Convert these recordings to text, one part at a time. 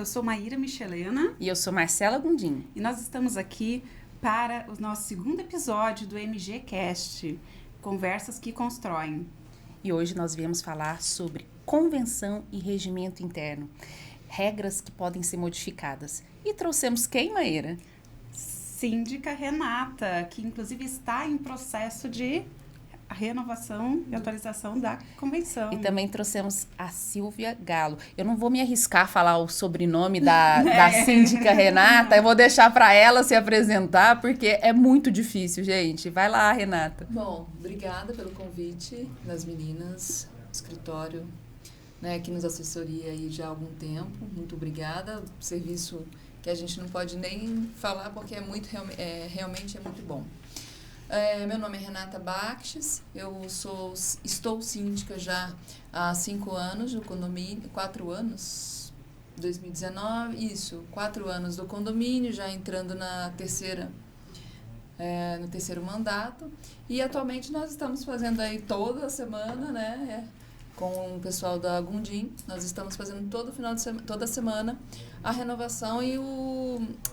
Eu sou Maíra Michelena. E eu sou Marcela Gondim. E nós estamos aqui para o nosso segundo episódio do MGCast, Conversas que Constroem. E hoje nós viemos falar sobre convenção e regimento interno, regras que podem ser modificadas. E trouxemos quem, Maíra? Síndica Renata, que inclusive está em processo de renovação e atualização da convenção. E também trouxemos a Silvia Galo. Eu não vou me arriscar a falar o sobrenome da síndica Renata, eu vou deixar para ela se apresentar, porque é muito difícil, gente. Vai lá, Renata. Bom, obrigada pelo convite das meninas, escritório, né, que nos assessoria aí já há algum tempo. Muito obrigada. Serviço que a gente não pode nem falar porque realmente é muito bom. Meu nome é Renata Baches, eu estou síndica já há 5 anos do condomínio, 4 anos, 2019, 4 anos do condomínio, já entrando no terceiro mandato. E atualmente nós estamos fazendo aí toda semana, né, com o pessoal da Gondim, nós estamos fazendo toda semana a renovação e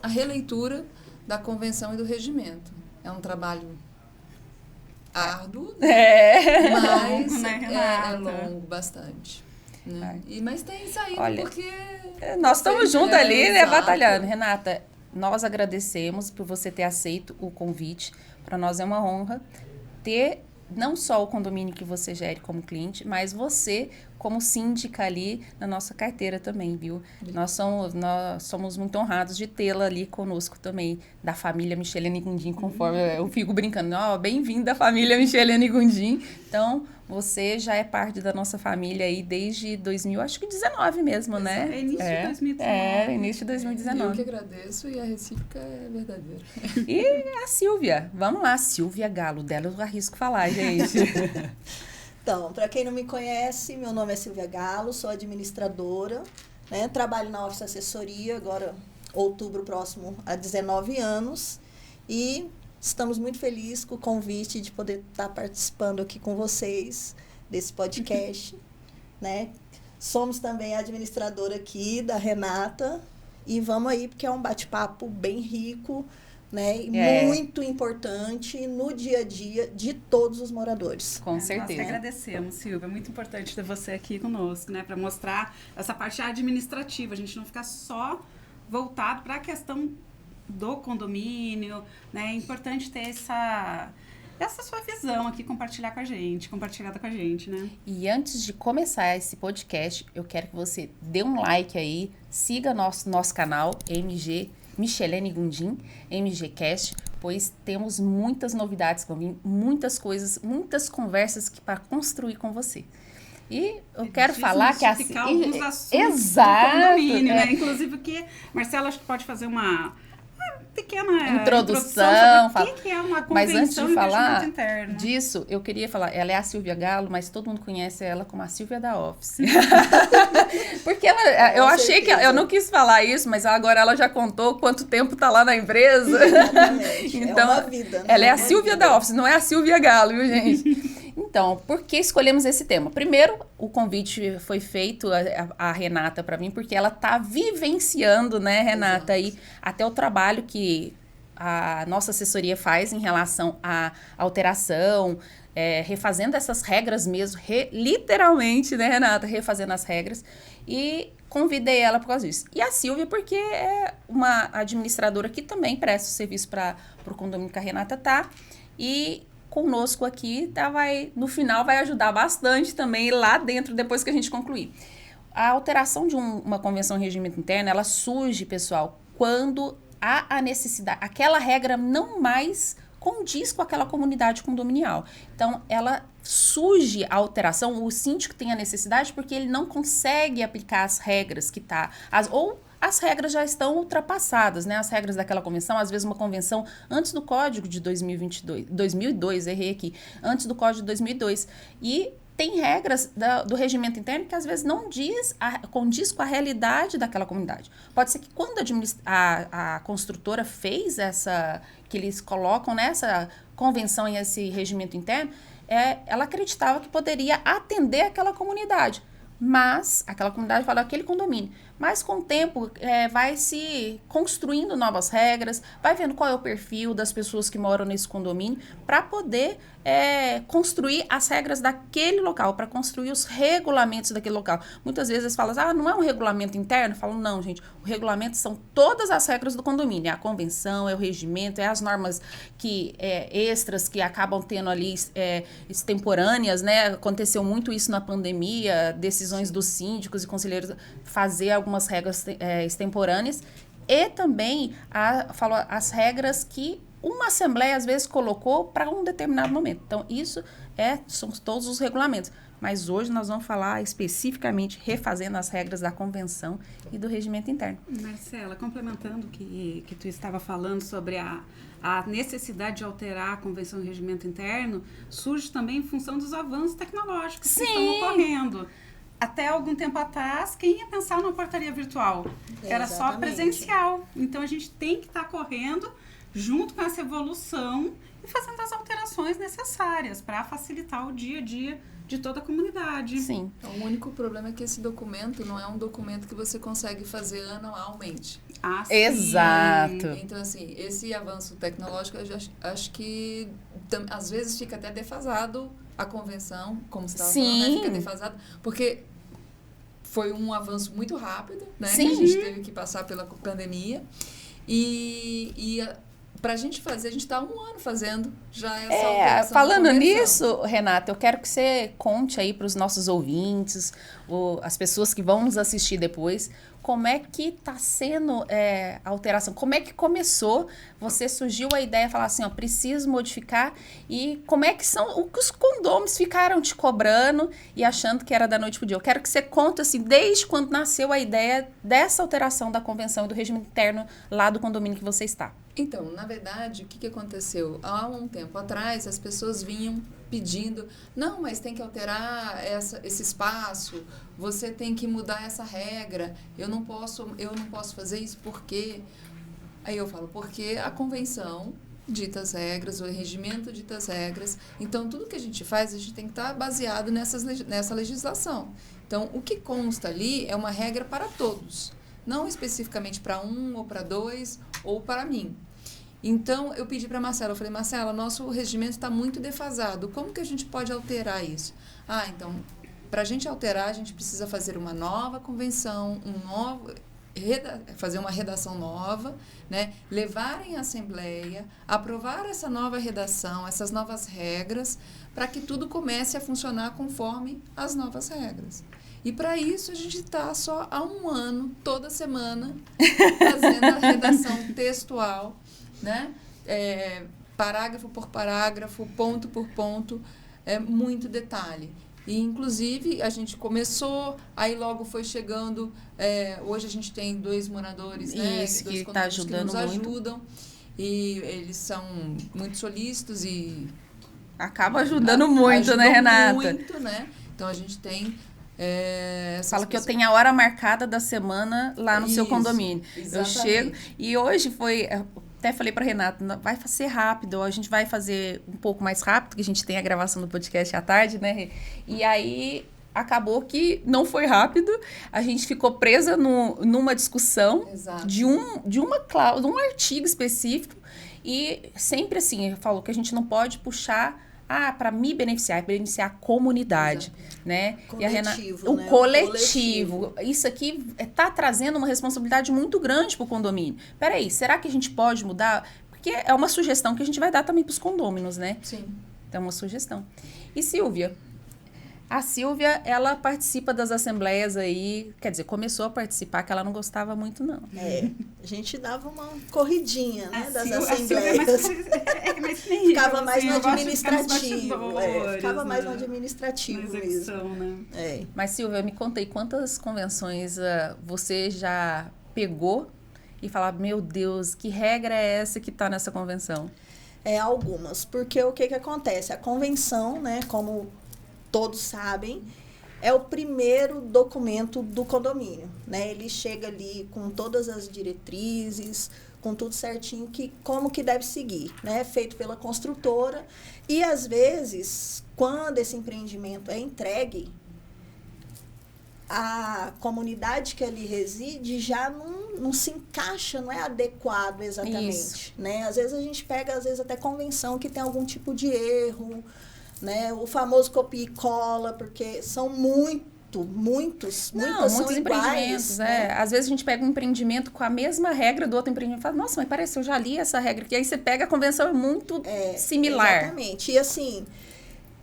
a releitura da convenção e do regimento. É um trabalho árduo, mas é longo bastante. Né? Mas tem saído. Olha, porque nós estamos juntos ali, né, batalhando. Renata, nós agradecemos por você ter aceito o convite. Para nós é uma honra ter não só o condomínio que você gere como cliente, mas você como síndica ali na nossa carteira também, viu? Nós somos muito honrados de tê-la ali conosco também, da família Michelena e Gondim, conforme eu fico brincando, bem-vinda à família Michelena e Gondim. Então, você já é parte da nossa família aí desde 2019 mesmo, né? Início de 2019. Início de 2019. Eu que agradeço e a recíproca é verdadeira. E a Silvia, vamos lá, Silvia Galo, dela eu arrisco falar, gente. Então, para quem não me conhece, meu nome é Silvia Galo, sou administradora, né? Trabalho na Office Assessoria, agora outubro próximo, há 19 anos, e estamos muito felizes com o convite de poder estar participando aqui com vocês desse podcast, né? Somos também administradora aqui da Renata, e vamos aí, porque é um bate-papo bem rico, né? E muito importante no dia a dia de todos os moradores. Com certeza. Nós que agradecemos, Silvia. É muito importante ter você aqui conosco, né? Para mostrar essa parte administrativa. A gente não ficar só voltado para a questão do condomínio, né? É importante ter essa sua visão aqui compartilhada com a gente, né? E antes de começar esse podcast, eu quero que você dê um like aí, siga nosso canal MG Michelena e Gondim, MGCast, pois temos muitas novidades para vir, muitas coisas, muitas conversas para construir com você. E eu quero falar que alguns assuntos exato, do condomínio, né? Inclusive que Marcela acho que pode fazer uma pequena introdução sobre o que é uma convenção. Mas antes de falar interno disso, eu queria falar, ela é a Silvia Galo, mas todo mundo conhece ela como a Silvia da Office. Porque eu achei que eu não quis falar isso, mas agora ela já contou quanto tempo tá lá na empresa. Então, é uma vida, né? Ela é a Silvia da Office, não é a Silvia Galo, viu, gente? Então, por que escolhemos esse tema? Primeiro, o convite foi feito a Renata para mim, porque ela tá vivenciando, né, Renata, aí até o trabalho que a nossa assessoria faz em relação à alteração, refazendo essas regras mesmo, literalmente, né, Renata, refazendo as regras, e convidei ela por causa disso. E a Silvia, porque é uma administradora que também presta o serviço para o condomínio que a Renata tá, e conosco aqui, no final vai ajudar bastante também lá dentro, depois que a gente concluir. A alteração de uma convenção de regimento interno, ela surge, pessoal, quando há a necessidade, aquela regra não mais condiz com aquela comunidade condominial. Então, ela surge a alteração, o síndico tem a necessidade porque ele não consegue aplicar as regras que ou as regras já estão ultrapassadas, né? As regras daquela convenção, às vezes uma convenção antes do Código de 2002, errei aqui, antes do Código de 2002. E tem regras do regimento interno que às vezes não condiz com a realidade daquela comunidade. Pode ser que quando a construtora fez que eles colocam nessa convenção e esse regimento interno, ela acreditava que poderia atender aquela comunidade. Mas, aquela comunidade fala aquele condomínio. Mas com o tempo vai se construindo novas regras, vai vendo qual é o perfil das pessoas que moram nesse condomínio, para poder construir as regras daquele local, para construir os regulamentos daquele local. Muitas vezes falam, não é um regulamento interno? Falam, não, gente, o regulamento são todas as regras do condomínio, é a convenção, é o regimento, é as normas extras que acabam tendo ali extemporâneas, né? Aconteceu muito isso na pandemia, decisões dos síndicos e conselheiros fazer algumas regras extemporâneas, e também as regras que uma assembleia às vezes colocou para um determinado momento. Então, isso são todos os regulamentos. Mas hoje nós vamos falar especificamente refazendo as regras da convenção e do regimento interno. Marcela, complementando o que tu estava falando sobre a necessidade de alterar a convenção e o regimento interno, surge também em função dos avanços tecnológicos que estão ocorrendo. Até algum tempo atrás, quem ia pensar numa portaria virtual? Era só presencial. Então, a gente tem que estar correndo junto com essa evolução e fazendo as alterações necessárias para facilitar o dia a dia de toda a comunidade. Sim. O único problema é que esse documento não é um documento que você consegue fazer anualmente. Sim. Exato. Então, assim, esse avanço tecnológico, eu acho que às vezes fica até defasado a convenção, como você estava falando, né? Fica defasado, porque foi um avanço muito rápido, né? Sim. Que a gente teve que passar pela pandemia. E para a gente fazer, a gente está 1 ano fazendo já essa alteração. Falando nisso, Renata, eu quero que você conte aí para os nossos ouvintes, as pessoas que vão nos assistir depois, como é que está sendo a alteração, como é que começou, você surgiu a ideia de falar assim, preciso modificar, e como é que os condôminos ficaram te cobrando e achando que era da noite pro dia. Eu quero que você conte, assim, desde quando nasceu a ideia dessa alteração da convenção e do regime interno lá do condomínio que você está. Então, na verdade, o que aconteceu? Há um tempo atrás, as pessoas vinham pedindo, não, mas tem que alterar esse espaço, você tem que mudar essa regra, eu não posso fazer isso porque... Aí eu falo, porque a convenção dita as regras, o regimento dita as regras, então tudo que a gente faz, a gente tem que estar baseado nessa legislação. Então, o que consta ali é uma regra para todos, não especificamente para um ou para dois ou para mim. Então, eu pedi para a Marcela, eu falei, Marcela, nosso regimento está muito defasado, como que a gente pode alterar isso? Então, para a gente alterar, a gente precisa fazer uma nova convenção, fazer uma redação nova, né? Levar em assembleia, aprovar essa nova redação, essas novas regras, para que tudo comece a funcionar conforme as novas regras. E para isso a gente está só há 1 ano, toda semana, fazendo a redação textual, né? Parágrafo por parágrafo, ponto por ponto, muito detalhe. E, inclusive, a gente começou, aí logo foi chegando, hoje a gente tem 2 moradores, né? Isso, 2 que está ajudando que nos muito. ajudam, e eles são muito solícitos e... Acaba ajudando muito, né, Renata? Muito, né? Então, a gente tem... Fala que eu tenho a hora marcada da semana lá no seu condomínio. Exatamente. Eu chego, e hoje foi... Até falei para Renata, vai ser rápido, a gente vai fazer um pouco mais rápido, que a gente tem a gravação do podcast à tarde, né? E aí acabou que não foi rápido, a gente ficou presa numa discussão de uma cláusula, de um artigo específico, e sempre assim, eu falo que a gente não pode puxar para me beneficiar, beneficiar a comunidade, né? Coletivo, e a Renata, né? o coletivo. Isso aqui está trazendo uma responsabilidade muito grande para o condomínio. Peraí, será que a gente pode mudar? Porque é uma sugestão que a gente vai dar também para os condôminos, né? Sim. Então, é uma sugestão. E Silvia? A Silvia, ela participa das assembleias aí, quer dizer, começou a participar, que ela não gostava muito, não. A gente dava uma corridinha, né, das assembleias. Ficava mais no administrativo. Ficava mais no administrativo mesmo. Né? Mas, Silvia, me conta aí, quantas convenções você já pegou e falava, meu Deus, que regra é essa que está nessa convenção? Algumas, porque o que acontece? A convenção, né, como todos sabem, é o primeiro documento do condomínio, né? Ele chega ali com todas as diretrizes, com tudo certinho, como que deve seguir, né? Feito pela construtora. E, às vezes, quando esse empreendimento é entregue, a comunidade que ali reside já não se encaixa, não é adequado exatamente, Isso. né? Às vezes a gente pega, às vezes, até convenção que tem algum tipo de erro, né? O famoso copia e cola, porque são muitos são empreendimentos, iguais, né? Às vezes a gente pega um empreendimento com a mesma regra do outro empreendimento e fala, nossa, mas parece, eu já li essa regra aqui. Aí você pega, a convenção é muito similar. Exatamente. E assim,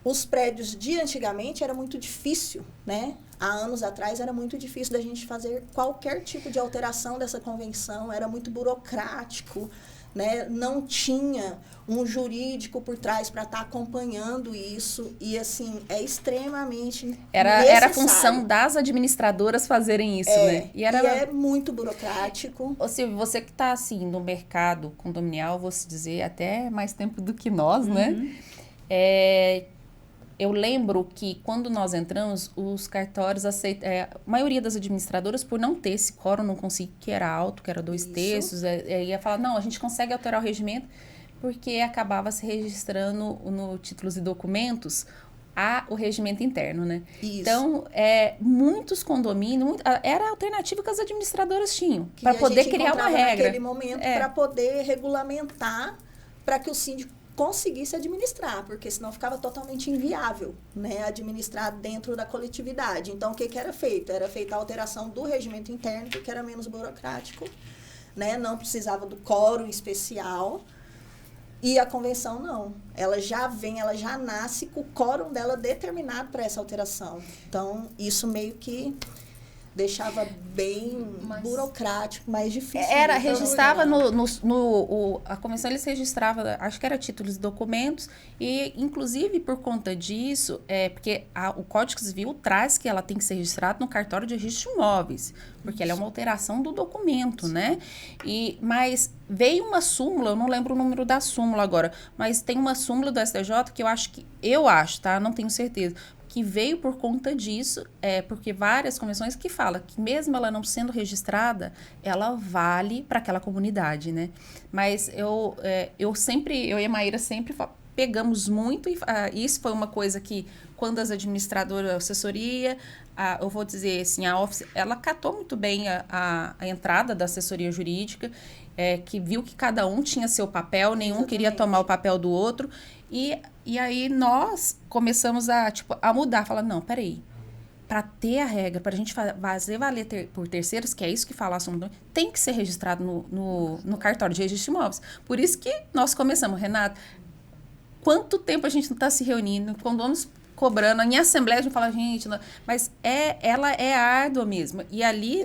os prédios de antigamente era muito difícil, né? Há anos atrás era muito difícil da gente fazer qualquer tipo de alteração dessa convenção, era muito burocrático, né? Não tinha um jurídico por trás para estar acompanhando isso. E, assim, é extremamente Era a função das administradoras fazerem isso, né? E é muito burocrático. Ô, Silvia, você que está, assim, no mercado condominial, vou se dizer, até mais tempo do que nós, né? Eu lembro que quando nós entramos, os cartórios aceitam... a maioria das administradoras, por não ter esse quórum, não conseguia, que era alto, que era 2/3, ia falar, não, a gente consegue alterar o regimento, porque acabava se registrando no títulos e documentos o regimento interno, né? Isso. Então, muitos condomínios, era a alternativa que as administradoras tinham, para poder criar uma regra. Naquele momento, para poder regulamentar, para que o síndico conseguisse administrar, porque senão ficava totalmente inviável, né, administrar dentro da coletividade. Então, o que era feito? Era feita a alteração do regimento interno, que era menos burocrático, né, não precisava do quórum especial, e a convenção não. Ela já nasce com o quórum dela determinado para essa alteração. Então, isso meio que deixava bem burocrático, mais difícil. Registrava a convenção, eles registravam, acho que era títulos e documentos, e inclusive por conta disso, porque o Código Civil traz que ela tem que ser registrada no cartório de registro de imóveis, porque ela é uma alteração do documento, né? Mas veio uma súmula, eu não lembro o número da súmula agora, mas tem uma súmula do STJ que eu acho, tá? Não tenho certeza, que veio por conta disso, porque várias convenções que falam que mesmo ela não sendo registrada, ela vale para aquela comunidade, né? Mas eu e a Maíra sempre pegamos muito, e isso foi uma coisa que, quando as administradoras, a assessoria, eu vou dizer assim, a Office, ela catou muito bem a entrada da assessoria jurídica, que viu que cada um tinha seu papel, nenhum queria tomar o papel do outro, e aí nós começamos a mudar, falar, não, peraí, para ter a regra, para a gente fazer valer por terceiros, que é isso que fala, tem que ser registrado no cartório de registro de imóveis. Por isso que nós começamos, Renata, quanto tempo a gente não está se reunindo, quando vamos cobrando, em assembleia a gente fala, gente, não, mas ela é árdua mesmo, e ali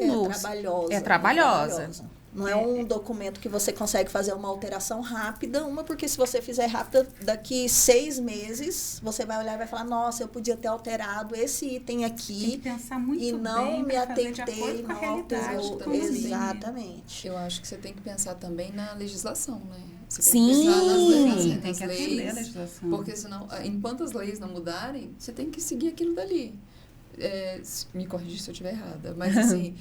É trabalhosa. Não é um documento que você consegue fazer uma alteração rápida, porque se você fizer rápida, daqui 6 meses, você vai olhar e vai falar, nossa, eu podia ter alterado esse item aqui. Tem que pensar muito e não bem me atentei, não alterou. Exatamente. Eu acho que você tem que pensar também na legislação, né? Você tem que pensar tem que leis, atender a legislação. Porque senão, enquanto as leis não mudarem, você tem que seguir aquilo dali. Me corrigir se eu estiver errada, mas assim,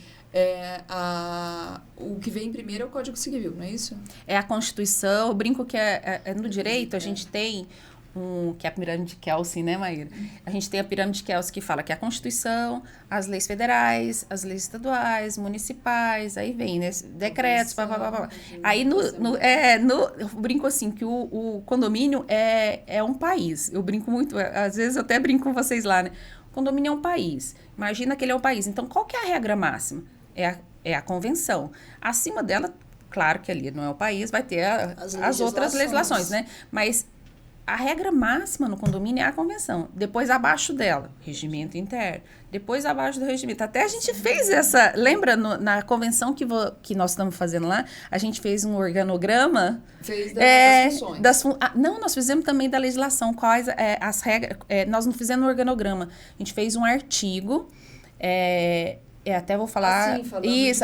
o que vem primeiro é o Código Civil, não é isso? É a Constituição, eu brinco que no direito a gente tem que é a pirâmide de Kelsen, né, Maíra? A gente tem a pirâmide de Kelsen que fala que é a Constituição, as leis federais, as leis estaduais, municipais, aí vem, né, decretos, Aí eu brinco assim, que o condomínio é um país. Eu brinco muito, às vezes eu até brinco com vocês lá, né? O condomínio é um país. Imagina que ele é um país. Então, qual que é a regra máxima? É a convenção. Acima dela, claro que ali não é o país, vai ter as outras legislações, né? Mas a regra máxima no condomínio é a convenção. Depois, abaixo dela, regimento interno. Depois, abaixo do regimento. Até a gente fez essa... Lembra, na convenção que nós estamos fazendo lá, a gente fez um organograma... Fez das funções. Não, nós fizemos também da legislação. Quais as regras... nós não fizemos um organograma. A gente fez um artigo... até vou falar isso,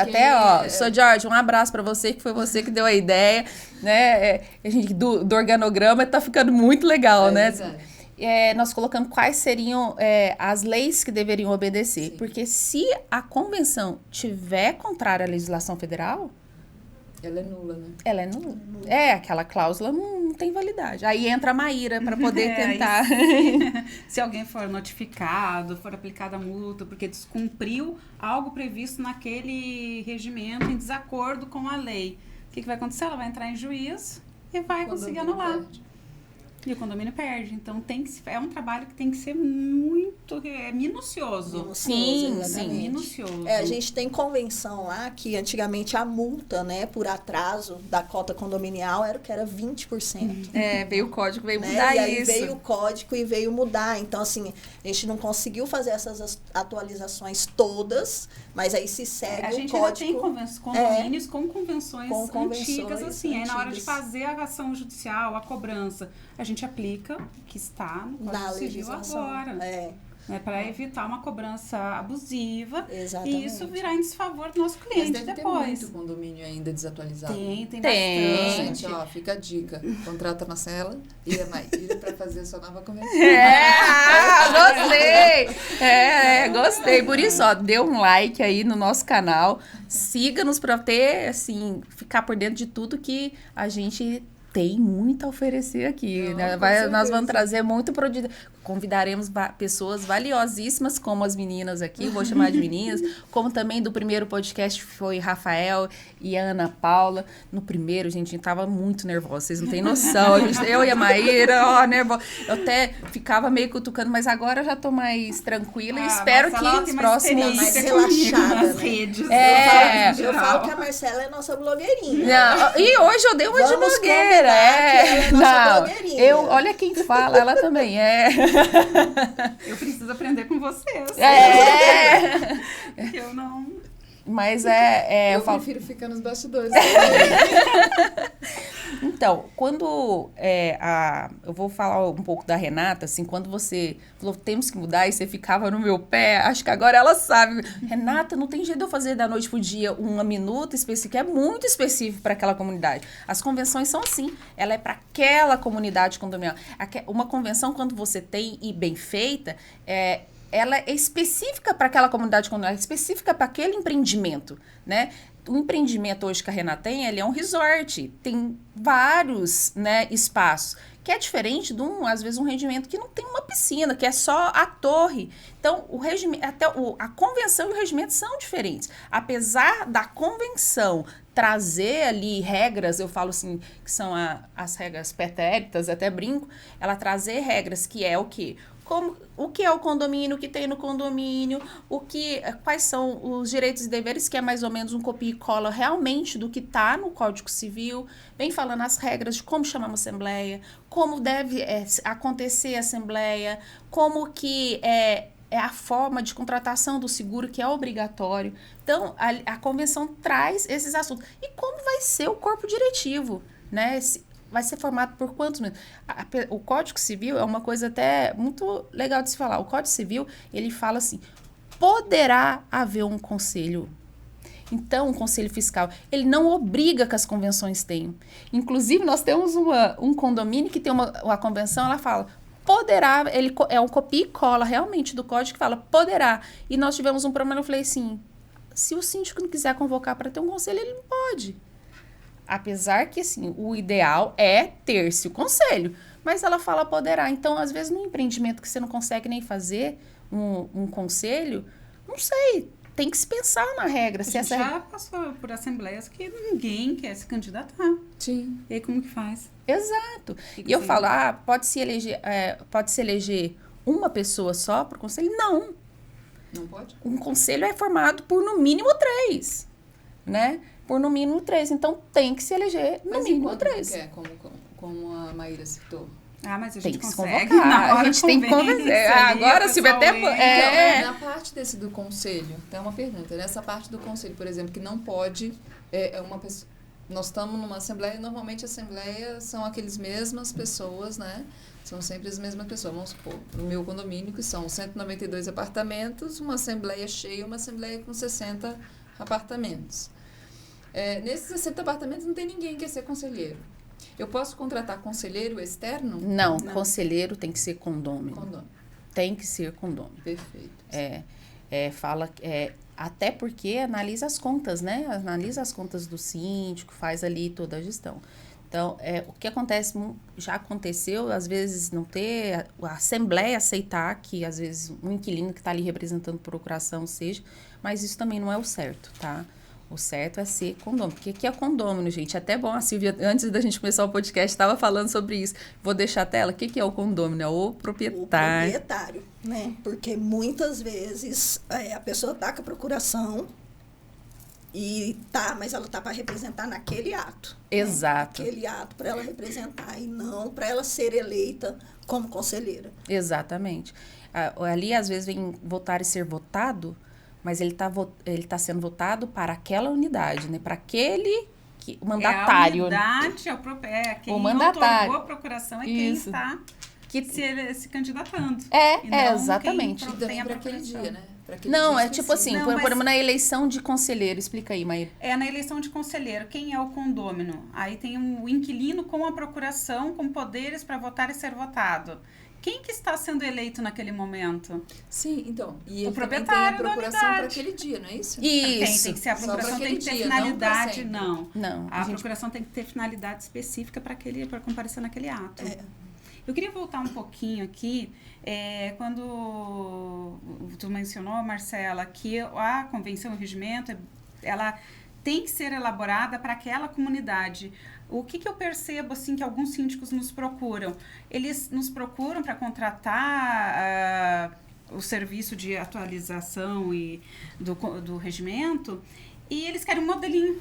Sou Jorge, um abraço para você, que foi você que deu a ideia, né? A gente do organograma tá ficando muito legal, né? Nós colocamos quais seriam as leis que deveriam obedecer, porque se a convenção tiver contrária à legislação federal, ela é nula, né? Ela é nula. Aquela cláusula não não tem validade. Aí entra a Maíra para poder tentar. Se alguém for notificado, for aplicada a multa porque descumpriu algo previsto naquele regimento em desacordo com a lei, o que vai acontecer? Ela vai entrar em juízo e vai conseguir anular. E o condomínio perde. Então, é um trabalho que tem que ser muito minucioso. Sim, minucioso. A gente tem convenção lá que antigamente a multa, né, por atraso da cota condominial era o que era 20%. Veio o código, veio né? mudar e aí isso. veio o código e veio mudar. Então, assim, a gente não conseguiu fazer essas atualizações todas, mas aí se segue o código. A gente ainda tem condomínios com convenções antigas, assim. Aí na hora de fazer a ação judicial, a cobrança, a gente aplica o que está no Código Civil agora. Para evitar uma cobrança abusiva. Exatamente. E isso virar em desfavor do nosso cliente. Mas deve depois. Ter muito condomínio ainda desatualizado. Tem bastante. Gente, ó, fica a dica. Contrata a Marcela e a Maíra para fazer a sua nova convenção. Gostei! Gostei. Por isso, ó, dê um like aí no nosso canal. Siga-nos para ter, assim, ficar por dentro de tudo que a gente tem muito a oferecer aqui, né? Nós vamos trazer muito produto. Convidaremos pessoas valiosíssimas, como as meninas aqui, vou chamar de meninas, como também do primeiro podcast foi Rafael e a Ana Paula. No primeiro, gente, a gente tava muito nervosa, vocês não têm noção. Eu e a Maíra, nervosa. Eu até ficava meio cutucando, mas agora eu já tô mais tranquila e espero que os próximos... mais relaxada nas né? redes. Eu falo que a Marcela é nossa blogueirinha. Não, e hoje eu dei uma de blogueira. Ela é nossa blogueirinha. Olha quem fala, ela também é. Eu preciso aprender com vocês. Eu não... Mas eu prefiro ficar nos bastidores. Então, quando eu vou falar um pouco da Renata, assim, quando você falou, temos que mudar, e você ficava no meu pé, acho que agora ela sabe. Renata, não tem jeito de eu fazer da noite pro dia uma minuta específica, é muito específico para aquela comunidade. As convenções são assim, ela é para aquela comunidade condominial. Uma convenção, quando você tem e bem feita, ela é específica para aquela comunidade condominial, específica para aquele empreendimento, né? O empreendimento hoje que a Renata tem, ele é um resort, tem vários, né, espaços, que é diferente de às vezes, um rendimento que não tem uma piscina, que é só a torre. Então, a convenção e o regimento são diferentes. Apesar da convenção trazer ali regras, eu falo assim, que são as regras pretéritas, até brinco, ela trazer regras que é o quê? O que é o condomínio, o que tem no condomínio, quais são os direitos e deveres, que é mais ou menos um copia e cola realmente do que está no Código Civil, vem falando as regras de como chamar uma assembleia, como deve acontecer a assembleia, como que é a forma de contratação do seguro, que é obrigatório. Então, a convenção traz esses assuntos. E como vai ser o corpo diretivo, né? Vai ser formado por quantos meses? O Código Civil é uma coisa até muito legal de se falar. O Código Civil, ele fala assim, poderá haver um conselho. Então, um conselho fiscal, ele não obriga que as convenções tenham. Inclusive, nós temos um condomínio que tem uma convenção, ela fala, poderá, é um copia e cola realmente do código que fala, poderá. E nós tivemos um problema, eu falei assim, se o síndico não quiser convocar para ter um conselho, ele não pode. Apesar que, assim, o ideal é ter-se o conselho. Mas ela fala poderá. Então, às vezes, num empreendimento que você não consegue nem fazer um conselho, não sei, tem que se pensar na regra. A gente já passou por assembleias que ninguém quer se candidatar. Sim. E aí, como que faz? Exato. E eu falo, pode-se eleger uma pessoa só para o conselho? Não. Não pode? Um conselho é formado por, no mínimo, 3, né? Por no mínimo 3. Então, tem que se eleger no mínimo 3. Mas como a Maíra citou? Mas a tem gente que consegue. Se convocar. A gente tem que convencer. Agora, Silvia, até... Então, na parte do conselho, tem uma pergunta. Nessa parte do conselho, por exemplo, que não pode... uma pessoa, nós estamos numa assembleia, e normalmente a assembleia são aquelas mesmas pessoas, né? São sempre as mesmas pessoas. Vamos supor, no meu condomínio, que são 192 apartamentos, uma assembleia cheia, uma assembleia com 60 apartamentos. Nesses 60 apartamentos não tem ninguém que quer ser conselheiro. Eu posso contratar conselheiro externo? Não, conselheiro tem que ser condômino. Tem que ser condômino. Perfeito. Até porque analisa as contas, né? Analisa as contas do síndico, faz ali toda a gestão. Então, o que acontece, já aconteceu, às vezes não ter, a Assembleia aceitar que, às vezes, um inquilino que está ali representando procuração seja, mas isso também não é o certo, tá? O certo é ser condômino. Porque o que é condômino, gente? É até bom, a Silvia, antes da gente começar o podcast, estava falando sobre isso. Vou deixar a tela. O que é o condômino? É o proprietário. O proprietário, né? Porque muitas vezes a pessoa tá com a procuração mas ela tá para representar naquele ato. Exato. Né? Aquele ato para ela representar e não para ela ser eleita como conselheira. Exatamente. Ali, às vezes, vem votar e ser votado, mas ele tá sendo votado para aquela unidade, né? Para aquele mandatário. É a unidade, quem o mandatário. otorgou a procuração é Isso. quem está se candidatando. Exatamente. E também para aquele dia, né? Não, é tipo assim, Não, por exemplo, na eleição de conselheiro, explica aí, Maíra. Na eleição de conselheiro, quem é o condômino? Aí tem o inquilino com a procuração, com poderes para votar e ser votado. Quem que está sendo eleito naquele momento? Sim, então. E ele proprietário tem a procuração para aquele dia, não é isso? Isso. Tem que ser, a procuração tem que ter dia, finalidade, não Não. A procuração tem que ter finalidade específica para comparecer naquele ato. Eu queria voltar um pouquinho aqui, quando tu mencionou, Marcela, que a convenção e o regimento, ela tem que ser elaborada para aquela comunidade. O que eu percebo, assim, que alguns síndicos nos procuram? Eles nos procuram para contratar o serviço de atualização do regimento e eles querem um modelinho.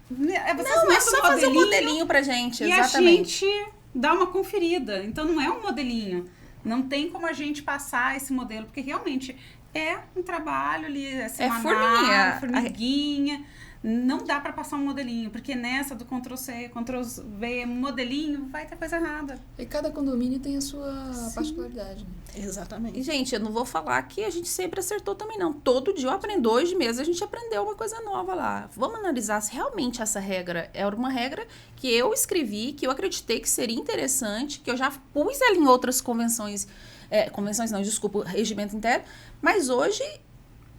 Não, é só fazer um modelinho pra gente, exatamente. E a gente dá uma conferida. Então, não é um modelinho. Não tem como a gente passar esse modelo, porque realmente é um trabalho ali, semanal, formiguinha. Não dá para passar um modelinho, porque nessa do Ctrl+C, Ctrl+V, modelinho, vai ter coisa errada. E cada condomínio tem a sua particularidade. Né? Exatamente. E, gente, eu não vou falar que a gente sempre acertou também, não. Todo dia eu aprendo, hoje mesmo a gente aprendeu uma coisa nova lá. Vamos analisar se realmente essa regra era uma regra que eu escrevi, que eu acreditei que seria interessante, que eu já pus ela em outras convenções, regimento interno, mas hoje,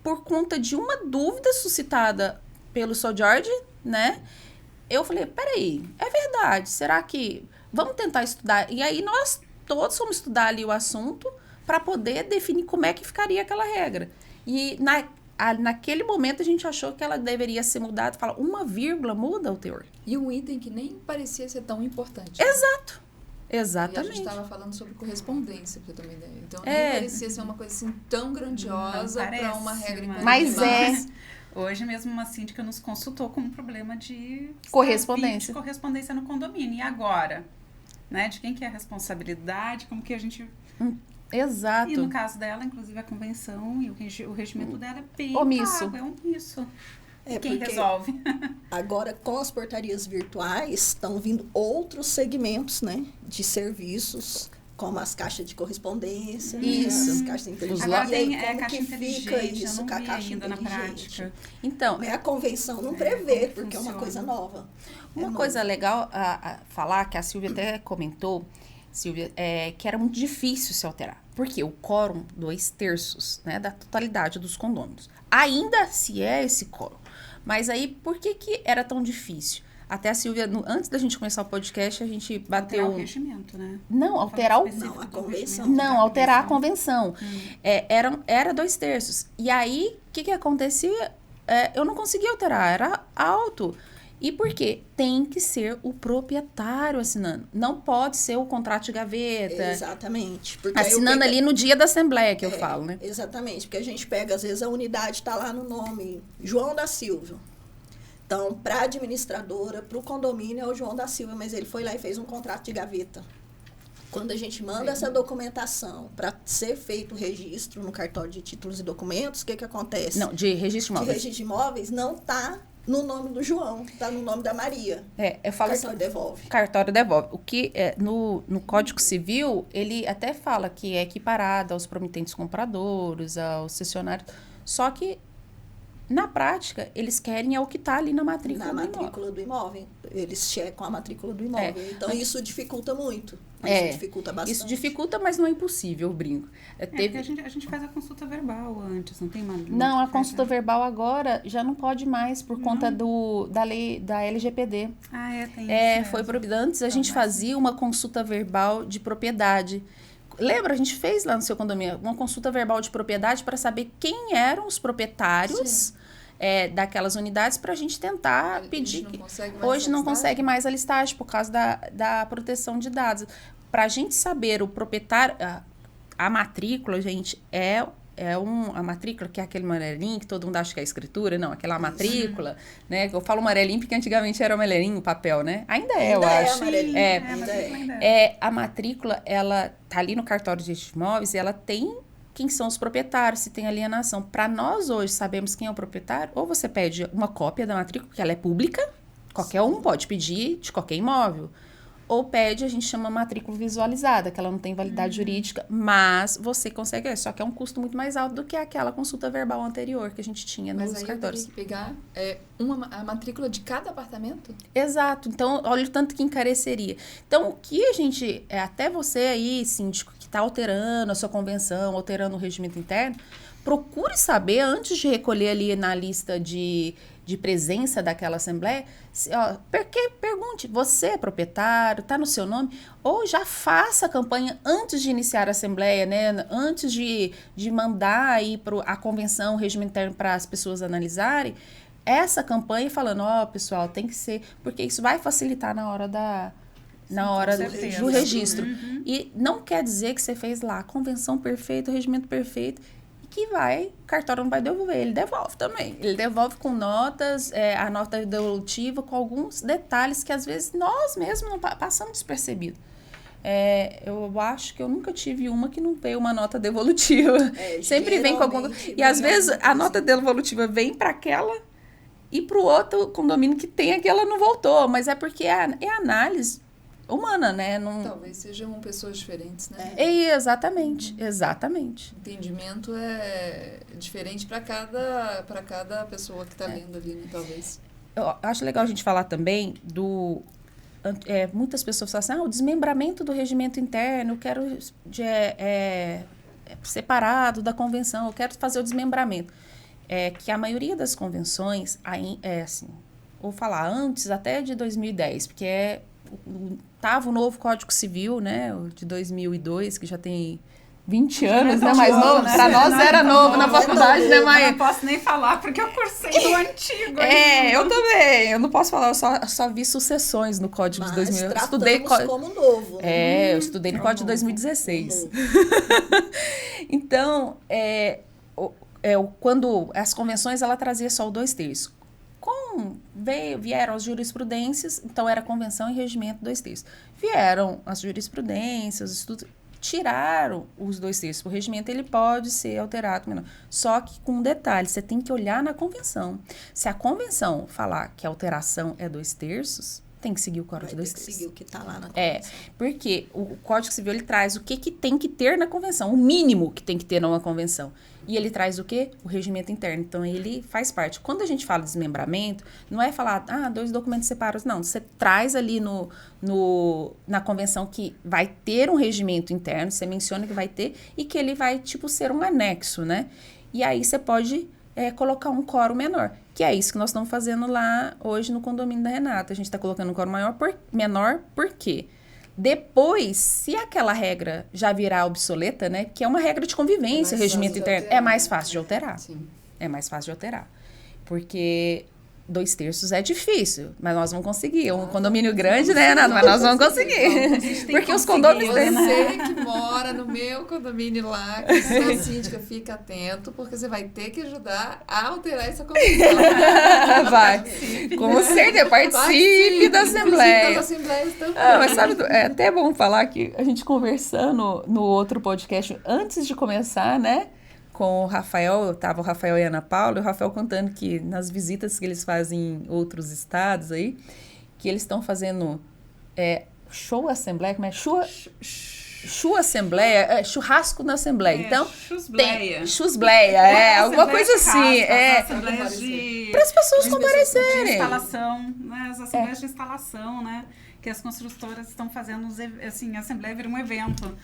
por conta de uma dúvida suscitada pelo Sr. Jorge, né? Eu falei, peraí, é verdade, será que... Vamos tentar estudar. E aí nós todos fomos estudar ali o assunto para poder definir como é que ficaria aquela regra. E naquele momento a gente achou que ela deveria ser mudada. Fala, uma vírgula muda o teor. E um item que nem parecia ser tão importante. Exato. E a Exatamente. gente estava falando sobre correspondência, pra eu ter uma ideia. Então nem parecia ser uma coisa assim tão grandiosa para uma regra. Mas Hoje mesmo uma síndica nos consultou com um problema de correspondência no condomínio. E agora? Né? De quem que é a responsabilidade? Como que a gente... Exato. E no caso dela, inclusive, a convenção e o regimento dela é bem omisso. pago, é omisso. É quem resolve? Agora, com as portarias virtuais, estão vindo outros segmentos, né, de serviços, como as caixas de correspondência, Isso. as caixas inteligentes. Agora tem como caixa que inteligente, fica isso eu com não a vi caixa ainda na inteligente? prática. Então, A convenção não prevê, como porque funciona. é uma coisa nova. uma coisa legal a falar, que a Silvia até comentou, Silvia, que era muito difícil se alterar. Porque o quórum, 2/3, né, da totalidade dos condôminos. Ainda se é esse quórum. Mas aí, por que era tão difícil? Até a Silvia, antes da gente começar o podcast, a gente bateu... Alterar o regimento, né? Não, alterar o... Não, a convenção. Não, alterar a convenção. Era 2/3. E aí, o que acontecia? Eu não conseguia alterar, era alto. E por quê? Tem que ser o proprietário assinando. Não pode ser o contrato de gaveta. Exatamente. Porque Assinando ali no dia da assembleia, que eu falo, né? Exatamente, porque a gente pega, às vezes, a unidade está lá no nome João da Silva. Então, para a administradora, para o condomínio, é o João da Silva, mas ele foi lá e fez um contrato de gaveta. Quando a gente manda essa documentação para ser feito o registro no cartório de títulos e documentos, o que acontece? Não, de registro de De imóveis. registro de imóveis não está no nome do João, está no nome da Maria. Eu falo O cartório devolve. Cartório devolve. O que no Código Civil, ele até fala que é equiparado aos promitentes compradores, aos cessionários. Só que, na prática, eles querem o que está ali na matrícula do imóvel. Do imóvel. Eles checam a matrícula do imóvel. Então, isso dificulta muito. Isso dificulta bastante. Isso dificulta, mas não é impossível, eu brinco. Porque a gente faz a consulta verbal antes, não tem uma... Não, a consulta verbal agora já não pode mais por conta da lei da LGPD. Tem isso Foi mesmo. proibido. Antes a gente fazia uma consulta verbal de propriedade. Lembra, a gente fez lá no seu condomínio uma consulta verbal de propriedade para saber quem eram os proprietários daquelas unidades para a gente tentar pedir. Hoje não consegue mais a listagem por causa da proteção de dados. Para a gente saber o proprietário, a matrícula, gente, a matrícula, que é aquele amarelinho que todo mundo acha que é escritura, não, aquela matrícula, né? Eu falo amarelinho porque antigamente era amarelinho o papel, né? Ainda eu acho. A matrícula, ela tá ali no cartório de registro de imóveis e ela tem quem são os proprietários, se tem alienação. Para nós hoje sabemos quem é o proprietário, ou você pede uma cópia da matrícula, porque ela é pública, qualquer um pode pedir de qualquer imóvel. Ou pede, a gente chama matrícula visualizada, que ela não tem validade jurídica, mas você consegue, só que é um custo muito mais alto do que aquela consulta verbal anterior que a gente tinha nos cartórios. Mas aí eu teria que pegar a matrícula de cada apartamento? Exato, então olha o tanto que encareceria. Então o que a gente, até você aí, síndico, que está alterando a sua convenção, alterando o regimento interno, procure saber, antes de recolher ali na lista de presença daquela assembleia, pergunte, você é proprietário, está no seu nome, ou já faça a campanha antes de iniciar a assembleia, né? Antes de mandar aí a convenção, o regimento interno para as pessoas analisarem, essa campanha falando, pessoal, tem que ser, porque isso vai facilitar na hora do registro. Uhum. E não quer dizer que você fez lá a convenção perfeita, o regimento perfeito, que o cartório não vai devolver, ele devolve também. Ele devolve com notas, a nota devolutiva, com alguns detalhes que às vezes nós mesmos não passamos despercebido. Eu acho que eu nunca tive uma que não veio uma nota devolutiva. Sempre vem com alguma coisa. E às vezes a nota devolutiva vem para aquela e para o outro condomínio que tem aquela não voltou. Mas é porque é análise humana, né? Talvez sejam pessoas diferentes, né? Exatamente. Entendimento é diferente para cada pessoa que está lendo ali, né? Talvez. Eu acho legal a gente falar também muitas pessoas falam assim, o desmembramento do regimento interno, eu quero separado da convenção, eu quero fazer o desmembramento. Que a maioria das convenções, assim, vou falar antes até de 2010, porque estava o novo Código Civil, né, o de 2002, que já tem 20 anos, né, mais novo. Né? Para nós era novo na faculdade, né, Maia? Eu não posso nem falar, porque eu cursei do antigo. Eu também. Eu não posso falar, eu só vi sucessões no Código de 2000. Eu estudei como novo. Eu estudei no Código de 2016. Então, quando as convenções, ela trazia só o 2/3. Vieram as jurisprudências, então era convenção e regimento 2/3. Vieram as jurisprudências, os estudos, tiraram os 2/3. O regimento ele pode ser alterado, menor. Só que com um detalhe, você tem que olhar na convenção. Se a convenção falar que a alteração é 2/3, tem que seguir o Código de 2/3. Tem que seguir o que está lá na convenção. Porque o Código Civil ele traz o que tem que ter na convenção, o mínimo que tem que ter numa convenção. E ele traz o quê? O regimento interno. Então, ele faz parte. Quando a gente fala de desmembramento, não é falar, 2 documentos separados. Não, você traz ali na convenção que vai ter um regimento interno, você menciona que vai ter, e que ele vai, ser um anexo, né? E aí, você pode colocar um quórum menor, que é isso que nós estamos fazendo lá hoje no condomínio da Renata. A gente está colocando um quórum menor, por quê? Depois, se aquela regra já virar obsoleta, né? Que é uma regra de convivência, regimento interno, é mais fácil de alterar. Sim. É mais fácil de alterar. Porque 2/3 é difícil, mas nós vamos conseguir. Um condomínio grande, né, Renata? Mas nós vamos conseguir. Porque os condomínios... Você que mora no meu condomínio lá, que sou síndica, fica atento, porque você vai ter que ajudar a alterar essa convenção. Vai. Com certeza, participe da Assembleia. Das assembleias também. Mas sabe, é até bom falar que a gente conversando no outro podcast, antes de começar, né? Com o Rafael, tava o Rafael e a Ana Paula, e o Rafael contando que nas visitas que eles fazem em outros estados aí, que eles estão fazendo show assembleia, como é? Assembleia, churrasco na assembleia. Então, chusbleia, alguma coisa assim. Para as pessoas comparecerem. De instalação, né? As assembleias de instalação, né? que as construtoras estão fazendo, assim, a Assembleia vira um evento.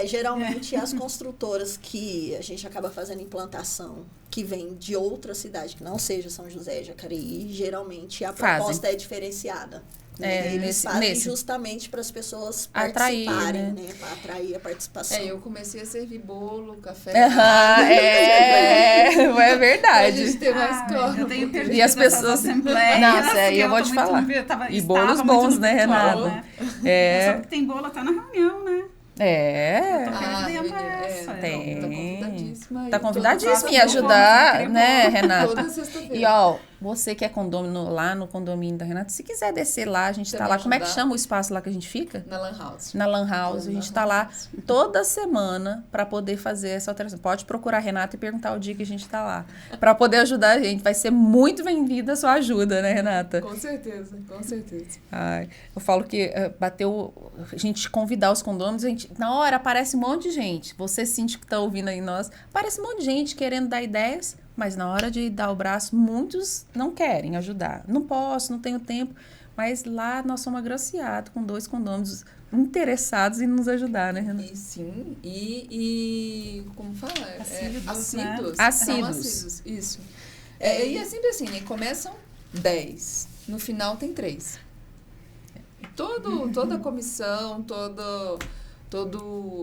Geralmente as construtoras que a gente acaba fazendo implantação, que vem de outra cidade, que não seja São José, Jacareí, geralmente a proposta é diferenciada. Eles fazem justamente para as pessoas participarem, né? Para atrair a participação. Eu comecei a servir bolo, café. É verdade. A gente tem mais corpo. Eu tenho perdido E as pessoas... assembleias. Nossa, eu vou te falar. E bolos bons, né, Renata? Só que tem bolo até na reunião, né? Eu tô perdendo essa. Tem. Tá convidadíssima. Tá convidadíssima e ajudar, né, Renata? Toda sexta-feira. E, ó, você que é condomínio lá no condomínio da Renata, se quiser descer lá, a gente tá lá. Como é que chama o espaço lá que a gente fica? Na Lan House. Na Lan House. A gente tá lá toda semana para poder fazer essa alteração. Pode procurar a Renata e perguntar o dia que a gente tá lá. Para poder ajudar a gente. Vai ser muito bem-vinda a sua ajuda, né, Renata? Com certeza, com certeza. Ai, eu falo que bateu a gente convidar os condôminos, na hora aparece um monte de gente. Você, síndico, que tá ouvindo aí nós, aparece um monte de gente querendo dar ideias, mas na hora de dar o braço, muitos não querem ajudar. Não posso, não tenho tempo. Mas lá nós somos agraciados com 2 condôminos interessados em nos ajudar, né, Renata? E sim, e como fala? Assíduos, Assíduos. né? Assíduos, isso. E é sempre assim, né? Começam 10, no final tem 3. Toda comissão, toda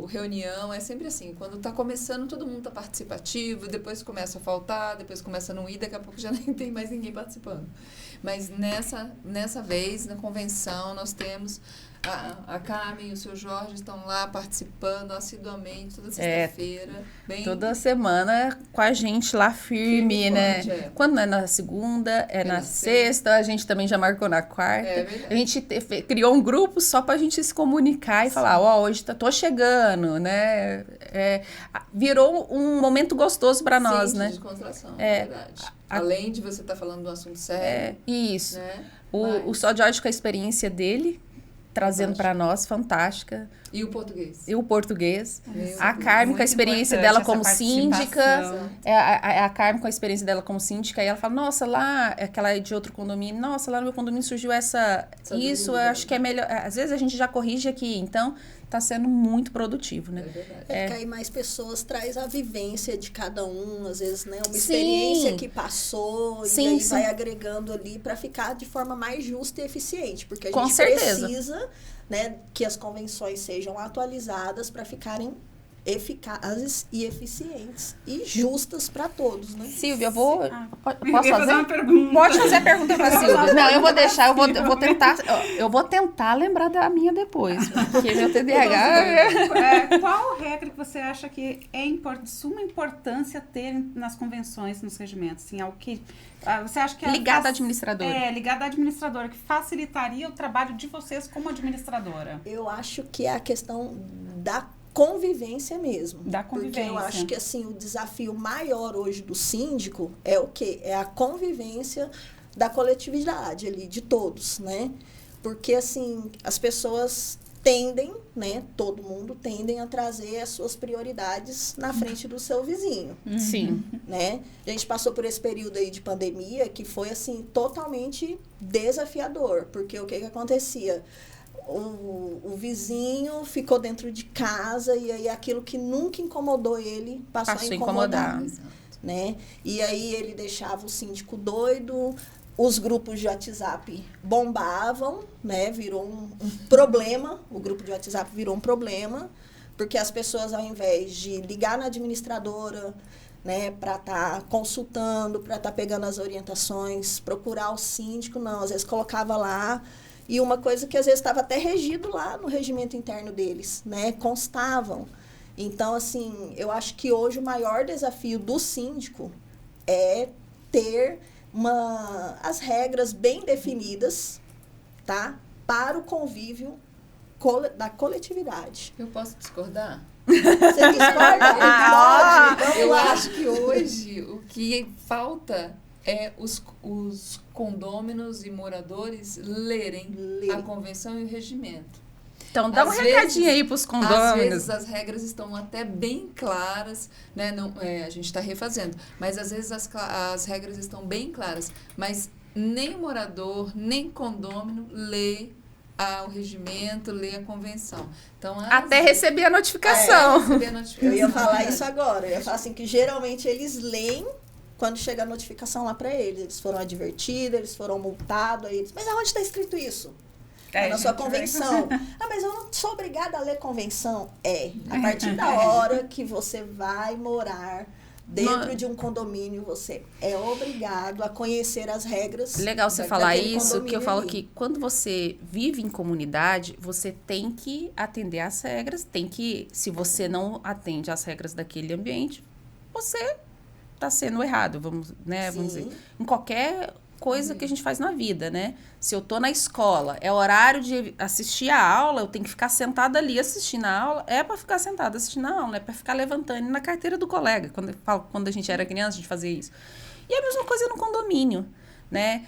reunião é sempre assim. Quando está começando, todo mundo está participativo, depois começa a faltar, depois começa a não ir, daqui a pouco já nem tem mais ninguém participando. Mas nessa vez, na convenção, nós temos a Carmen e o seu Jorge estão lá participando assiduamente, toda sexta-feira. Toda semana com a gente lá firme, né? Quando não é na segunda, na sexta, a gente também já marcou na quarta. A gente criou um grupo só pra gente se comunicar e falar, hoje tô chegando, né? Virou um momento gostoso pra nós, né? De descontração, é verdade. Além de você estar falando de um assunto sério. Isso. Né? O Só Jorge com a experiência dele, trazendo para nós, fantástica. E o português. A Carmen com a experiência dela como síndica. A Carmen com a experiência dela como síndica. E ela fala, nossa, lá, aquela é de outro condomínio. Nossa, lá no meu condomínio surgiu isso, eu acho que é melhor. Às vezes a gente já corrige aqui, então tá sendo muito produtivo, né? É verdade. Que aí mais pessoas traz a vivência de cada um, às vezes, né? Uma experiência que passou, e aí vai agregando ali para ficar de forma mais justa e eficiente. Porque a gente precisa, né, que as convenções sejam atualizadas para ficarem eficazes e eficientes e justas para todos, né? Silvia, eu vou... Posso fazer uma pergunta? Pode fazer a pergunta para a Silvia. Não, eu vou deixar, eu vou tentar lembrar da minha depois, porque meu TDAH... Qual regra que você acha que é de suma importância ter nas convenções, nos regimentos? Assim, você acha que ligada à administradora. Ligada à administradora, que facilitaria o trabalho de vocês como administradora. Eu acho que é a questão da convivência mesmo. Da convivência. Porque eu acho que, assim, o desafio maior hoje do síndico é o quê? É a convivência da coletividade ali, de todos, né? Porque, assim, as pessoas tendem, né? Todo mundo tendem a trazer as suas prioridades na frente do seu vizinho. Sim. Né? A gente passou por esse período aí de pandemia que foi, assim, totalmente desafiador. Porque o que acontecia? O vizinho ficou dentro de casa e aí aquilo que nunca incomodou ele passou a incomodar. Né? E aí ele deixava o síndico doido, os grupos de WhatsApp bombavam, né? Virou um problema, o grupo de WhatsApp virou um problema, porque as pessoas, ao invés de ligar na administradora, né, para estar consultando, para estar pegando as orientações, procurar o síndico, não, às vezes colocava lá. E uma coisa que às vezes estava até regido lá no regimento interno deles, né? Constavam. Então, assim, eu acho que hoje o maior desafio do síndico é ter as regras bem definidas, tá? Para o convívio da coletividade. Eu posso discordar? Você discorda? Pode. Eu acho que hoje o que falta é os condôminos e moradores lerem a convenção e o regimento. Então, dá um recadinho aí para os condôminos. Às vezes as regras estão até bem claras, né? Não, a gente está refazendo, mas às vezes as regras estão bem claras, mas nem o morador, nem condômino lê o regimento, ler a convenção. Então, Até receber a notificação. receber a notificação. Eu ia falar isso agora. Eu ia falar assim, que geralmente eles leem quando chega a notificação lá para eles. Eles foram advertidos, eles foram multados. Aí eles, mas aonde está escrito isso? Na sua convenção. Mas eu não sou obrigada a ler convenção. A partir da hora que você vai morar dentro de um condomínio, você é obrigado a conhecer as regras. Legal você falar isso, que eu falo ali. que quando você vive em comunidade, você tem que atender às regras, se você não atende às regras daquele ambiente, você está sendo errado, vamos dizer, em qualquer coisa que a gente faz na vida, né? Se eu tô na escola, é horário de assistir a aula, eu tenho que ficar sentada ali assistindo a aula, é para ficar sentada assistindo a aula, não é para ficar levantando na carteira do colega. Quando a gente era criança, a gente fazia isso. E a mesma coisa no condomínio, né?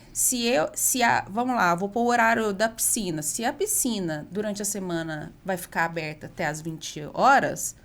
Vamos lá, vou pôr o horário da piscina. Se a piscina, durante a semana, vai ficar aberta até as 20 horas...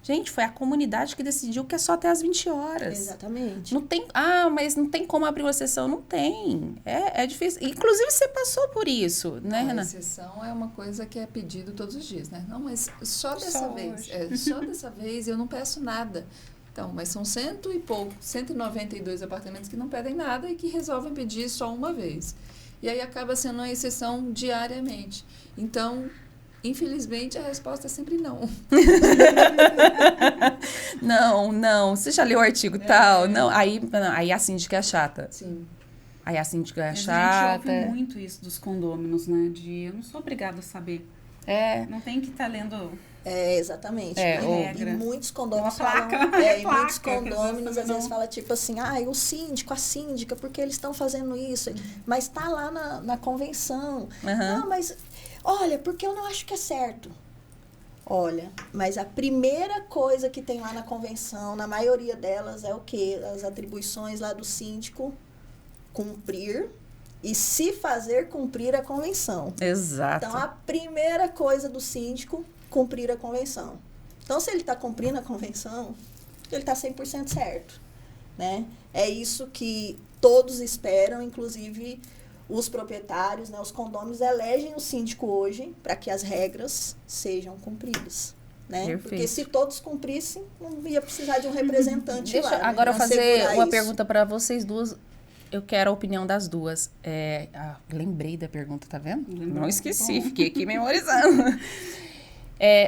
Gente, foi a comunidade que decidiu que é só até as 20 horas. Exatamente. Não tem, mas não tem como abrir uma sessão. Não tem. É difícil. Inclusive, você passou por isso, né, A Renan? exceção é uma coisa que é pedido todos os dias, né? Não, mas só dessa Só vez. hoje. Só dessa vez eu não peço nada. Então, mas são 192 apartamentos que não pedem nada e que resolvem pedir só uma vez. E aí acaba sendo uma exceção diariamente. Então, infelizmente, a resposta é sempre não. Não. Você já leu o artigo tal? Não. Aí a síndica é chata. Sim. Aí a síndica é A gente chata. ouve muito isso dos condôminos, né? Eu não sou obrigada a saber. Não tem que estar lendo... Exatamente. regra. E muitos condôminos Uma placa. falam... e Placa, muitos que às condôminos, vezes às vezes, não- fala tipo assim, o síndico, a síndica, porque eles estão fazendo isso? Mas tá lá na convenção. Aham. Não, mas... Olha, porque eu não acho que é certo. Olha, mas a primeira coisa que tem lá na convenção, na maioria delas, é o quê? As atribuições lá do síndico cumprir e se fazer cumprir a convenção. Exato. Então, a primeira coisa do síndico, cumprir a convenção. Então, se ele está cumprindo a convenção, ele está 100% certo, né? É isso que todos esperam, inclusive os proprietários, né? Os condôminos elegem o síndico hoje para que as regras sejam cumpridas, né? Perfeito. Porque se todos cumprissem, não ia precisar de um representante Deixa lá, né? agora eu pra fazer segurar uma isso. pergunta para vocês duas. Eu quero a opinião das duas. Lembrei da pergunta, tá vendo? Lembrou. Não esqueci, Bom. fiquei aqui memorizando.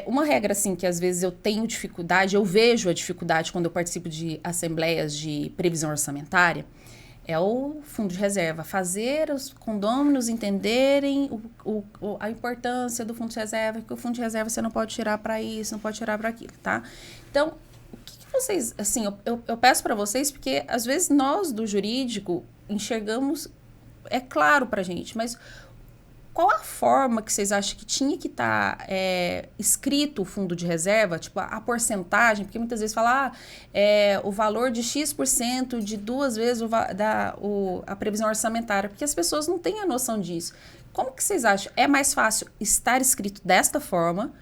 Uma regra, assim, que às vezes eu tenho dificuldade, eu vejo a dificuldade quando eu participo de assembleias de previsão orçamentária, é o fundo de reserva. Fazer os condôminos entenderem a importância do fundo de reserva, que o fundo de reserva você não pode tirar para isso, não pode tirar para aquilo, tá? Então, o que vocês, assim, eu peço para vocês, porque às vezes nós do jurídico enxergamos, é claro pra gente, mas qual a forma que vocês acham que tinha que estar escrito o fundo de reserva, tipo a porcentagem, porque muitas vezes fala o valor de X% de 2 vezes a previsão orçamentária, porque as pessoas não têm a noção disso. Como que vocês acham? É mais fácil estar escrito desta forma,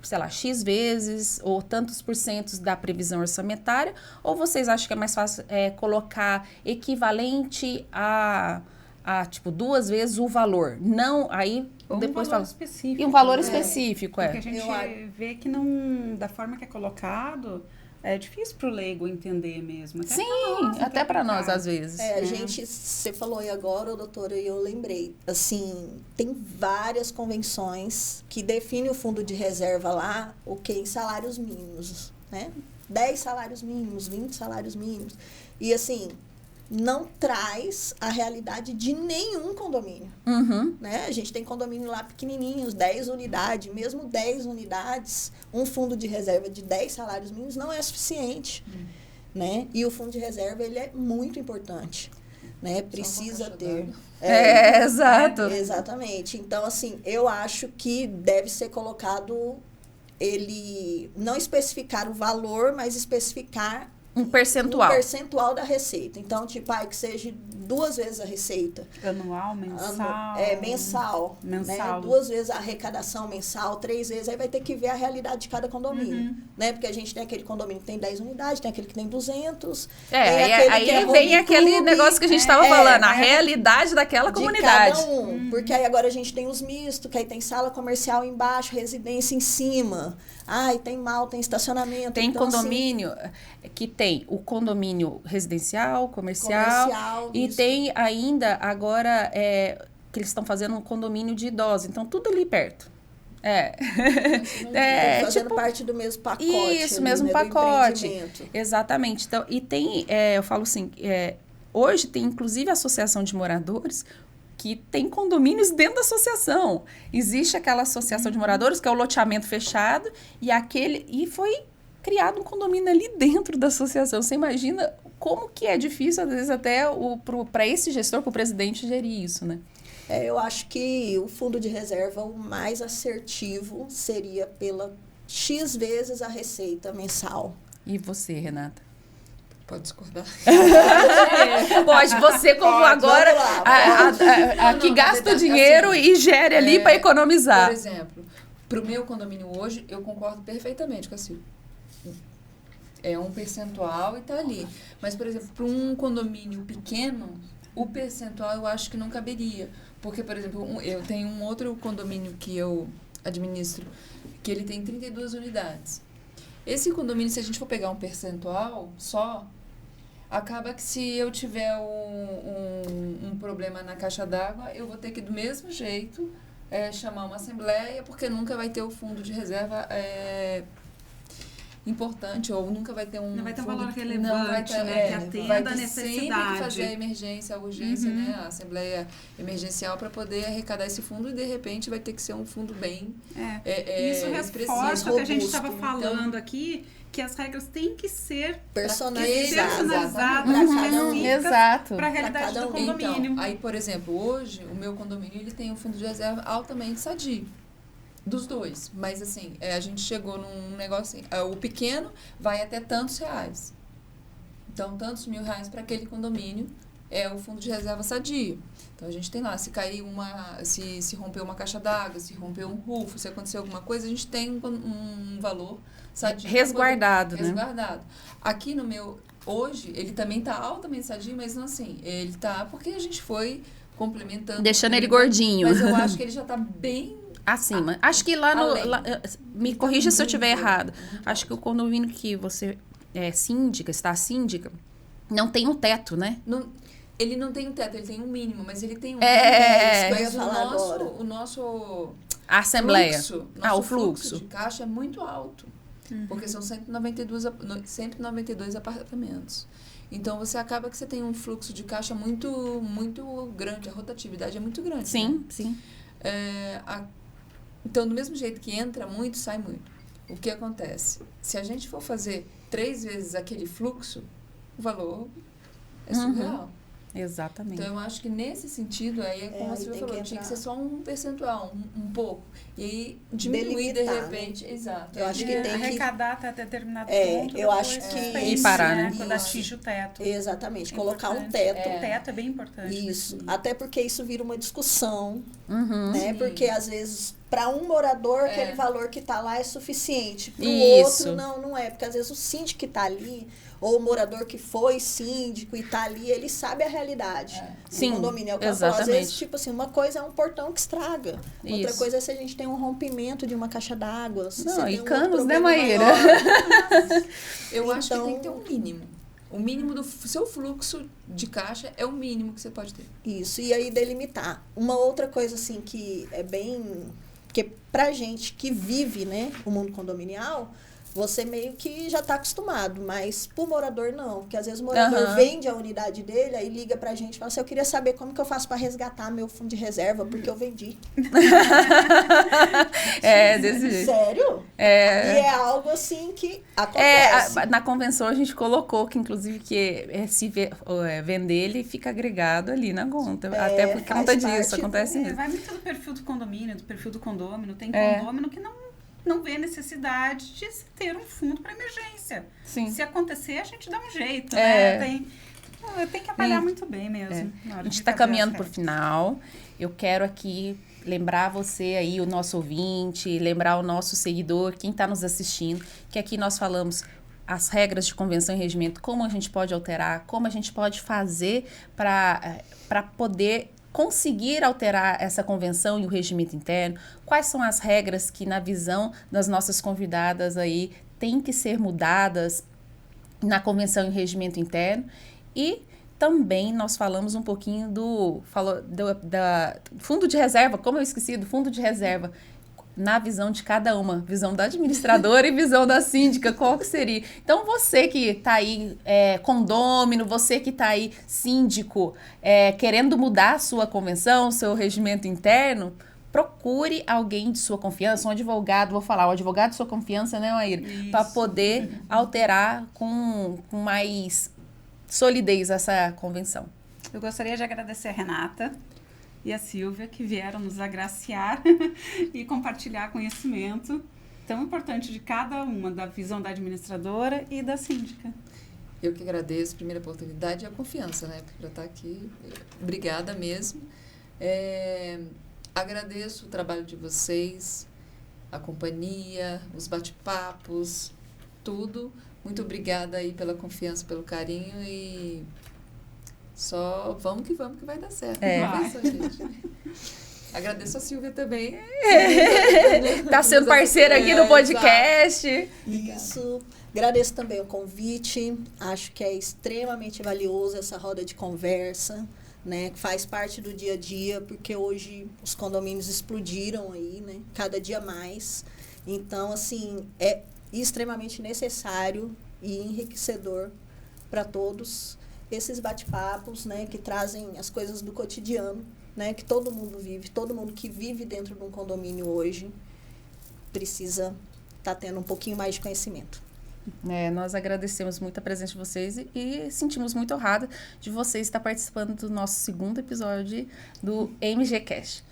sei lá, X vezes ou tantos % da previsão orçamentária, ou vocês acham que é mais fácil colocar equivalente a tipo, 2 vezes o valor? Não, aí Ou depois um valor fala. específico. E um valor né? específico, Porque a gente Eu vê que não, da forma que é colocado, é difícil pro leigo entender mesmo. Até Sim, pra nós até para nós, interpretar. às vezes. A gente, você falou aí agora, doutora, e eu lembrei, assim, tem várias convenções que definem o fundo de reserva lá, em salários mínimos, né? 10 salários mínimos, 20 salários mínimos. E, assim, não traz a realidade de nenhum condomínio, Uhum. né? A gente tem condomínio lá pequenininhos, 10 unidades, mesmo 10 unidades, um fundo de reserva de 10 salários mínimos não é suficiente, né? E o fundo de reserva, ele é muito importante, né? Precisa ter. Exato. Exatamente. Então, assim, eu acho que deve ser colocado ele não especificar o valor, mas especificar Um percentual. Um percentual da receita. Então, tipo, que seja 2 vezes a receita. Anual, mensal? Mensal. Mensal. Né? 2 vezes a arrecadação mensal, 3 vezes. Aí vai ter que ver a realidade de cada condomínio. Né? Porque a gente tem aquele condomínio que tem 10 unidades, tem aquele que tem 200. Aí vem aquele negócio que a gente estava falando, a realidade daquela comunidade. De cada um. Porque aí agora a gente tem os mistos, que aí tem sala comercial embaixo, residência em cima. E tem mal, tem estacionamento. Tem então, condomínio que tem o condomínio residencial, comercial e isso. tem ainda agora que eles estão fazendo um condomínio de idosos. Então, tudo ali perto. Fazendo parte do mesmo pacote. Isso, ali, mesmo né, pacote. Exatamente. Então, e tem, eu falo assim, hoje tem inclusive a associação de moradores que tem condomínios dentro da associação. Existe aquela associação de moradores, que é o loteamento fechado, e foi criado um condomínio ali dentro da associação. Você imagina como que é difícil, às vezes, até para esse gestor, para o presidente, gerir isso, né? Eu acho que o fundo de reserva, o mais assertivo, seria pela X vezes a receita mensal. E você, Renata? Pode discordar. Pode, você como agora a que gasta o dinheiro assim, e gere ali para economizar. Por exemplo, para o meu condomínio hoje, eu concordo perfeitamente com a Silvia. É um percentual e tá ali. Mas, por exemplo, para um condomínio pequeno, o percentual eu acho que não caberia. Porque, por exemplo, eu tenho um outro condomínio que eu administro, que ele tem 32 unidades. Esse condomínio, se a gente for pegar um percentual só, acaba que se eu tiver um problema na caixa d'água, eu vou ter que, do mesmo jeito, chamar uma assembleia, porque nunca vai ter o fundo de reserva importante, ou nunca vai ter um... Não vai ter um fundo, valor relevante, né, que atenda a necessidade. Sempre fazer a emergência, a urgência, né, a assembleia emergencial para poder arrecadar esse fundo, e de repente vai ter que ser um fundo bem isso reforça o que a gente estava falando aqui, que as regras têm que ser personalizadas para a realidade do condomínio. Então, aí, por exemplo, hoje, o meu condomínio ele tem um fundo de reserva altamente sadio. Dos dois. Mas, assim, a gente chegou num negócio assim, o pequeno vai até tantos reais. Então, tantos R$1.000 para aquele condomínio é o fundo de reserva sadio. Então, a gente tem lá, se cair se romper uma caixa d'água, se romper um rufo, se acontecer alguma coisa, a gente tem um valor sadio. Resguardado, né? Resguardado. Aqui no meu, hoje, ele também está altamente sadio, mas não assim, ele está porque a gente foi complementando. Deixando ele gordinho. Mas eu acho que ele já está bem acima. Acho que lá no... me corrija se eu estiver errado. Acho que o condomínio que você está síndica, não tem um teto, né? Não, ele não tem um teto, ele tem um mínimo, mas ele tem um mas o nosso a assembleia. Fluxo, o fluxo de caixa é muito alto. Porque são 192 apartamentos. Então, você acaba que você tem um fluxo de caixa muito, muito grande. A rotatividade é muito grande. Sim, né? sim. Então, do mesmo jeito que entra muito, sai muito. O que acontece? Se a gente for fazer 3 vezes aquele fluxo, o valor é surreal. Exatamente. Então, eu acho que nesse sentido, aí como a Silvia falou, tinha que ser só um percentual, um pouco. E aí, diminuir de repente. Né? Exato. Eu acho que tem que arrecadar até determinado ponto. Eu acho que e parar, né? Quando atinge o teto. Exatamente. Colocar um teto. O teto é bem importante. Isso. Até porque isso vira uma discussão, né? Sim. Porque, às vezes, para um morador, aquele valor que está lá é suficiente. Para o outro, não é. Porque, às vezes, o síndico que está ali, ou o morador que foi síndico e está ali, ele sabe a realidade do condomínio. É o que eu falo. Às vezes, tipo assim, uma coisa é um portão que estraga. Outra coisa é se a gente tem um rompimento de uma caixa d'água. Não, e canos, né, Maíra? Eu acho que tem que ter um mínimo. O mínimo do seu fluxo de caixa é o mínimo que você pode ter. Isso, e aí delimitar. Uma outra coisa, assim, que é bem... Porque pra gente que vive, né, o mundo condominial, você meio que já está acostumado, mas pro morador não. Porque às vezes o morador vende a unidade dele, aí liga pra gente e fala assim, eu queria saber como que eu faço para resgatar meu fundo de reserva, porque eu vendi. Desse jeito. Sério? E é algo assim que acontece. Na convenção a gente colocou que, inclusive, que se vender, ele fica agregado ali na conta. Até por conta disso, acontece mesmo. Vai muito do perfil do condomínio, do perfil do condômino. Tem condômino que não não vê necessidade de se ter um fundo para emergência. Sim. Se acontecer, a gente dá um jeito, É. né? Tem que avaliar Sim. muito bem mesmo. na hora A gente de está fazer caminhando as para o regras. final. Eu quero aqui lembrar você aí, o nosso ouvinte, lembrar o nosso seguidor, quem está nos assistindo, que aqui nós falamos as regras de convenção e regimento, como a gente pode alterar, como a gente pode fazer para poder conseguir alterar essa convenção e o regimento interno, quais são as regras que, na visão das nossas convidadas aí, têm que ser mudadas na convenção e regimento interno. E também nós falamos um pouquinho do fundo de reserva, como eu esqueci do fundo de reserva, na visão de cada uma, visão da administradora e visão da síndica, qual que seria? Então, você que está aí condômino, você que está aí síndico, querendo mudar a sua convenção, seu regimento interno, procure alguém de sua confiança, um advogado, vou falar, o advogado de sua confiança, né, Maíra? Para poder alterar com mais solidez essa convenção. Eu gostaria de agradecer a Renata e a Silvia, que vieram nos agraciar e compartilhar conhecimento tão importante de cada uma, da visão da administradora e da síndica. Eu que agradeço a primeira oportunidade e a confiança, né, para estar aqui. Obrigada mesmo. Agradeço o trabalho de vocês, a companhia, os bate-papos, tudo. Muito obrigada aí pela confiança, pelo carinho e só vamos que vai dar certo. Vai. Isso, gente. Agradeço a Silvia também. Tá sendo parceira aqui do podcast. Isso. Agradeço também o convite. Acho que é extremamente valioso essa roda de conversa, né? Que faz parte do dia a dia, porque hoje os condomínios explodiram aí, né? Cada dia mais. Então, assim, é extremamente necessário e enriquecedor para todos esses bate-papos, né? Que trazem as coisas do cotidiano, né? Que todo mundo vive, todo mundo que vive dentro de um condomínio hoje precisa estar tendo um pouquinho mais de conhecimento. Nós agradecemos muito a presença de vocês e sentimos muito honrada de vocês estar participando do nosso segundo episódio do MGCast.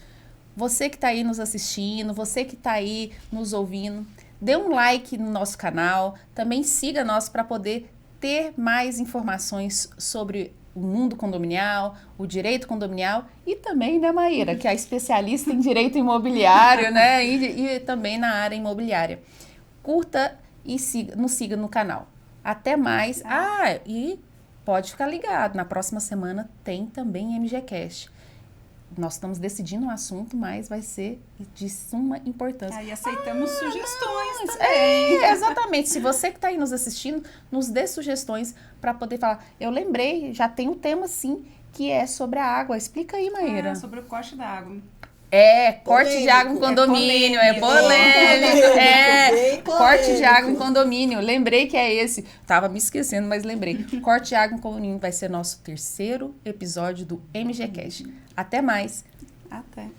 Você que está aí nos assistindo, você que está aí nos ouvindo, dê um like no nosso canal, também siga nós para poder ter mais informações sobre o mundo condominial, o direito condominial e também, né, Maíra, que é a especialista em direito imobiliário, né, e também na área imobiliária. Curta e nos siga no canal. Até mais. E pode ficar ligado, na próxima semana tem também MGCast. Nós estamos decidindo um assunto, mas vai ser de suma importância. E aceitamos sugestões também. Exatamente. Se você que está aí nos assistindo, nos dê sugestões para poder falar. Eu lembrei, já tem um tema, sim, que é sobre a água. Explica aí, Maíra. Sobre o corte da água. Corte de água em condomínio, corte de água em condomínio, lembrei que é esse, tava me esquecendo, mas lembrei, corte de água em condomínio vai ser nosso terceiro episódio do MGCast. Até mais. Até.